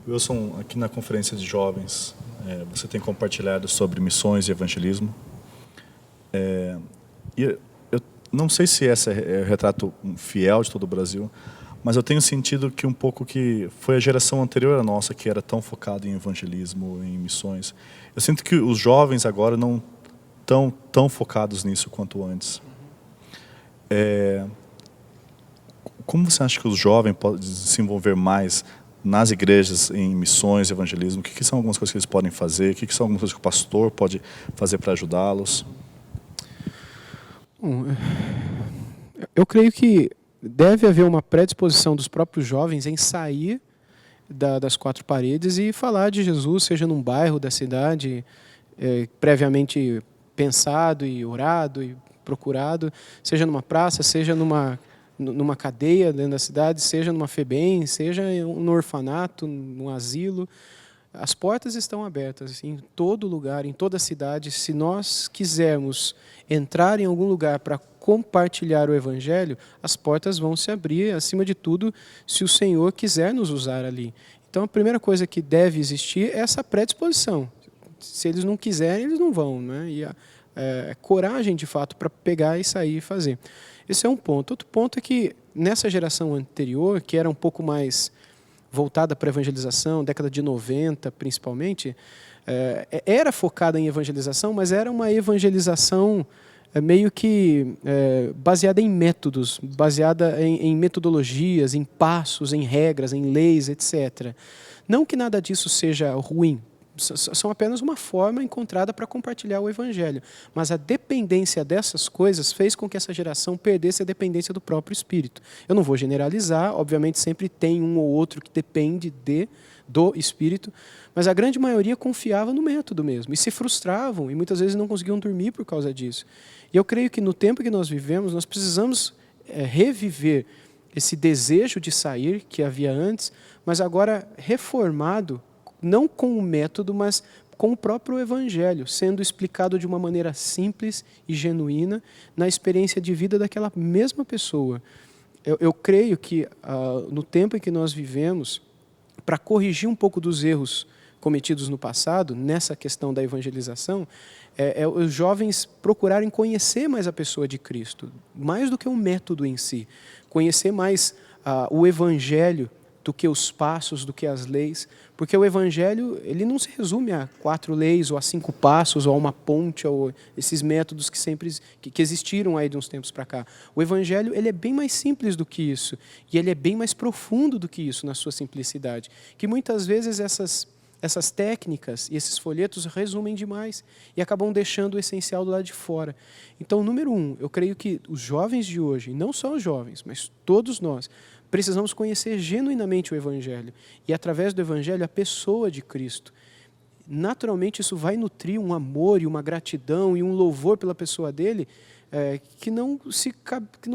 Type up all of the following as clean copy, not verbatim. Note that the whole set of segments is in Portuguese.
Wilson, aqui na Conferência de Jovens, você tem compartilhado sobre missões e evangelismo. E eu não sei se esse é o retrato fiel de todo o Brasil, mas eu tenho sentido que um pouco que foi a geração anterior à nossa que era tão focada em evangelismo, em missões. Eu sinto que os jovens agora não estão tão focados nisso quanto antes. Como você acha que os jovens podem se envolver mais nas igrejas em missões e evangelismo? O que são algumas coisas que eles podem fazer? O que são algumas coisas que o pastor pode fazer para ajudá-los? Bom, eu creio que deve haver uma predisposição dos próprios jovens em sair das quatro paredes e falar de Jesus, seja num bairro da cidade, previamente pensado e orado e procurado, seja numa praça, seja numa cadeia dentro da cidade, seja numa FEBEM, seja no orfanato, num asilo. As portas estão abertas em todo lugar, em toda a cidade. Se nós quisermos entrar em algum lugar para compartilhar o Evangelho, as portas vão se abrir, acima de tudo, se o Senhor quiser nos usar ali. Então, a primeira coisa que deve existir é essa predisposição. Se eles não quiserem, eles não vão, né? E coragem, de fato, para pegar e sair e fazer. Esse é um ponto. Outro ponto é que, nessa geração anterior, que era um pouco mais voltada para a evangelização, década de 90 principalmente, era focada em evangelização, mas era uma evangelização meio que baseada em métodos, baseada em metodologias, em passos, em regras, em leis, etc. Não que nada disso seja ruim, são apenas uma forma encontrada para compartilhar o Evangelho. Mas a dependência dessas coisas fez com que essa geração perdesse a dependência do próprio Espírito. Eu não vou generalizar, obviamente sempre tem um ou outro que depende do Espírito, mas a grande maioria confiava no método mesmo, e se frustravam, e muitas vezes não conseguiam dormir por causa disso. E eu creio que no tempo que nós vivemos, nós precisamos reviver esse desejo de sair que havia antes, mas agora reformado, não com o método, mas com o próprio Evangelho, sendo explicado de uma maneira simples e genuína na experiência de vida daquela mesma pessoa. Eu creio que no tempo em que nós vivemos, para corrigir um pouco dos erros cometidos no passado, nessa questão da evangelização, os jovens procurarem conhecer mais a pessoa de Cristo, mais do que o método em si, conhecer mais o Evangelho do que os passos, do que as leis, porque o Evangelho ele não se resume a 4 leis, ou a 5 passos, ou a uma ponte, ou esses métodos que sempre que existiram aí de uns tempos para cá. O Evangelho ele é bem mais simples do que isso, e ele é bem mais profundo do que isso na sua simplicidade, que muitas vezes essas técnicas e esses folhetos resumem demais e acabam deixando o essencial do lado de fora. Então, número 1, eu creio que os jovens de hoje, não só os jovens, mas todos nós, precisamos conhecer genuinamente o Evangelho e, através do Evangelho, a pessoa de Cristo. Naturalmente, isso vai nutrir um amor e uma gratidão e um louvor pela pessoa dele que não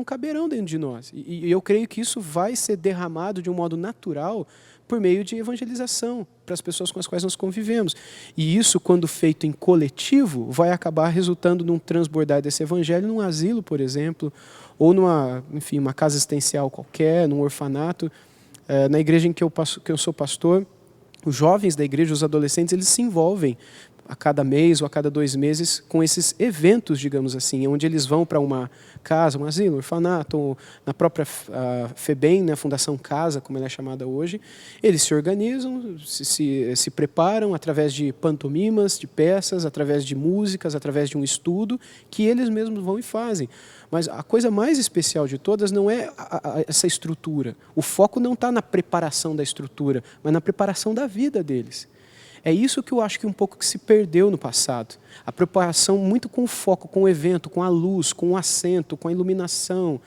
caberão dentro de nós. E eu creio que isso vai ser derramado de um modo natural por meio de evangelização para as pessoas com as quais nós convivemos. E isso, quando feito em coletivo, vai acabar resultando num transbordar desse evangelho num asilo, por exemplo, ou uma casa existencial qualquer, num orfanato. Na igreja em que eu sou pastor, os jovens da igreja, os adolescentes, eles se envolvem a cada mês ou a cada 2 meses com esses eventos, digamos assim, onde eles vão para uma casa, um asilo, um orfanato, ou na própria FEBEM, né, Fundação Casa, como ela é chamada hoje. Eles se organizam, se preparam através de pantomimas, de peças, através de músicas, através de um estudo, que eles mesmos vão e fazem. Mas a coisa mais especial de todas não é essa estrutura. O foco não está na preparação da estrutura, mas na preparação da vida deles. É isso que eu acho que um pouco que se perdeu no passado. A preparação muito com o foco, com o evento, com a luz, com o assento, com a iluminação,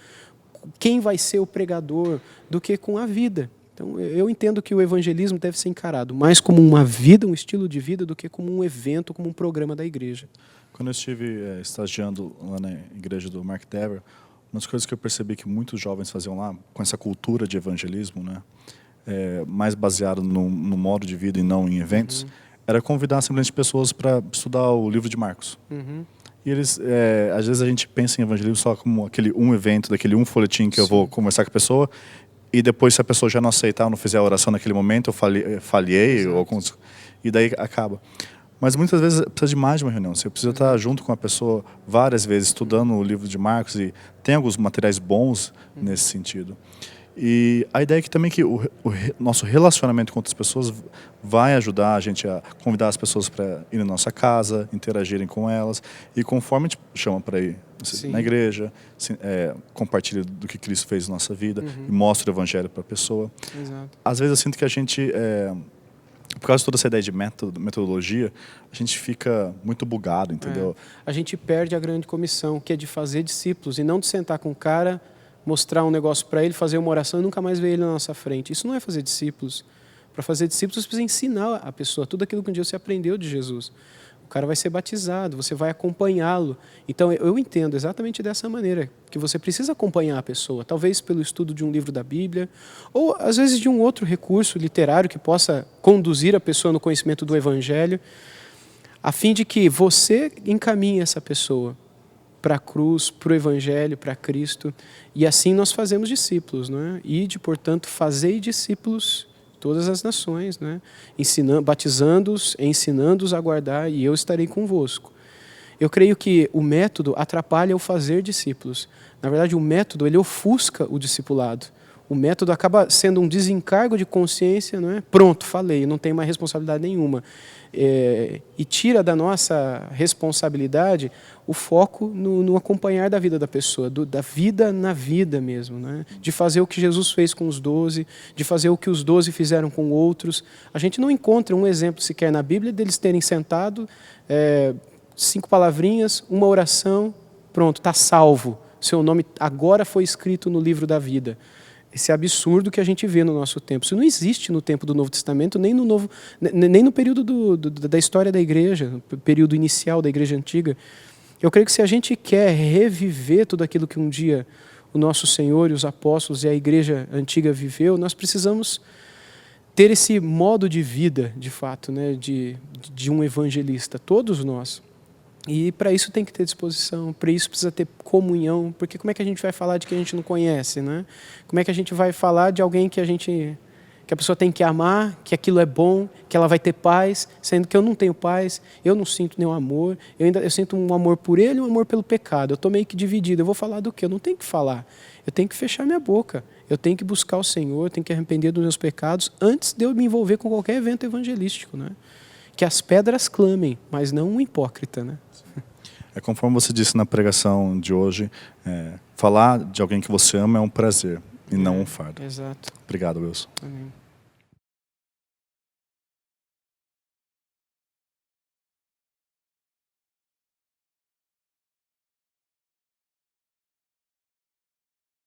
quem vai ser o pregador, do que com a vida. Então, eu entendo que o evangelismo deve ser encarado mais como uma vida, um estilo de vida, do que como um evento, como um programa da igreja. Quando eu estive estagiando lá na igreja do Mark Dever, uma das coisas que eu percebi que muitos jovens faziam lá, com essa cultura de evangelismo, né, mais baseado no modo de vida e não em eventos, era convidar simplesmente pessoas para estudar o livro de Marcos. E eles, às vezes a gente pensa em evangelismo só como aquele um evento, daquele um folhetim que eu vou conversar com a pessoa, E depois, se a pessoa já não aceitar ou não fizer a oração naquele momento, eu falhei, e daí acaba. Mas muitas vezes precisa de mais de uma reunião. Você precisa estar junto com a pessoa várias vezes, estudando o livro de Marcos, e tem alguns materiais bons nesse sentido. E a ideia é que também que o nosso relacionamento com outras pessoas vai ajudar a gente a convidar as pessoas para ir na nossa casa, interagirem com elas. E conforme a gente chama para ir na igreja, compartilha do que Cristo fez na nossa vida e mostra o evangelho para a pessoa. Exato. Às vezes eu sinto que a gente, por causa de toda essa ideia de metodologia, a gente fica muito bugado, entendeu? A gente perde a grande comissão, que é de fazer discípulos e não de sentar com o cara, mostrar um negócio para ele, fazer uma oração e nunca mais ver ele na nossa frente. Isso não é fazer discípulos. Para fazer discípulos, você precisa ensinar a pessoa tudo aquilo que um dia você aprendeu de Jesus. O cara vai ser batizado, você vai acompanhá-lo. Então, eu entendo exatamente dessa maneira, que você precisa acompanhar a pessoa, talvez pelo estudo de um livro da Bíblia, ou às vezes de um outro recurso literário que possa conduzir a pessoa no conhecimento do Evangelho, a fim de que você encaminhe essa pessoa para a cruz, para o Evangelho, para Cristo. E assim nós fazemos discípulos, não é? Ide, portanto, fazei discípulos todas as nações, né? Batizando-os, ensinando-os a guardar, e eu estarei convosco. Eu creio que o método atrapalha o fazer discípulos. Na verdade, o método, ele ofusca o discipulado. O método acaba sendo um desencargo de consciência, não é? Pronto, falei, não tenho mais responsabilidade nenhuma. E tira da nossa responsabilidade o foco no acompanhar da vida da pessoa, da vida na vida mesmo, né? De fazer o que Jesus fez com os 12, de fazer o que os 12 fizeram com outros. A gente não encontra um exemplo sequer na Bíblia deles terem sentado, 5 palavrinhas, uma oração, pronto, está salvo. Seu nome agora foi escrito no livro da vida. Esse absurdo que a gente vê no nosso tempo. Isso não existe no tempo do Novo Testamento, nem no período da história da igreja, no período inicial da igreja antiga. Eu creio que se a gente quer reviver tudo aquilo que um dia o nosso Senhor e os apóstolos e a igreja antiga viveu, nós precisamos ter esse modo de vida, de fato, né, de um evangelista, todos nós. E para isso tem que ter disposição, para isso precisa ter comunhão, porque como é que a gente vai falar de quem a gente não conhece, né? Como é que a gente vai falar de alguém que a pessoa tem que amar, que aquilo é bom, que ela vai ter paz, sendo que eu não tenho paz, eu não sinto nenhum amor, eu sinto um amor por ele e um amor pelo pecado, eu estou meio que dividido, eu vou falar do quê? Eu não tenho que falar, eu tenho que fechar minha boca, eu tenho que buscar o Senhor, eu tenho que arrepender dos meus pecados antes de eu me envolver com qualquer evento evangelístico, né? Que as pedras clamem, mas não um hipócrita, né? Conforme você disse na pregação de hoje, falar de alguém que você ama é um prazer e não um fardo. Exato. Obrigado, Wilson. Amém.